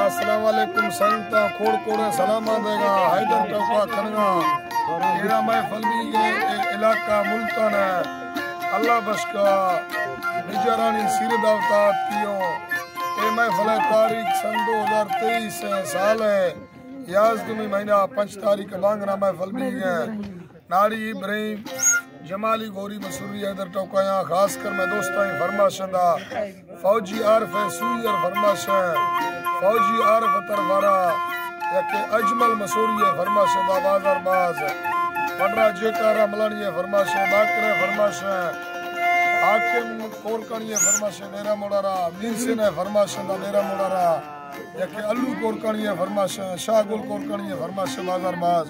अस्सलाम वालेकुम संता खोड़ कोड़े सलामा देगा हैदर टोका खनगा एरा महफल भी ये इलाका मुल्तान है अल्लाह बशका निजरानी सिरद अवतार कियो ए महफल तारीख सन 2023 साल है याज़दमी महीना 5 तारीख बांगना महफल भी है नारी इब्राहिम जमाली गोरी मसूरी हैदर टोका यहाँ खास कर मैं दोस्ता फरमाशंदा फौजी आरफ सूयर फरमाश फौजी आरफ तरवारा यके अजमल मसूरी फरमाशंदा बाजार बाज पडरा जेकारा मलानी फरमाश बाकरे फरमाश हाकिम कोरकणी फरमाश नेरा मोड़ारा मीरसिन फरमाशंदा नेरा मोड़ारा यके अल्लू कोरकणी फरमाश शाहगुल कोरकणी फरमाश बाजार बाज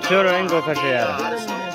Sure, I'm going to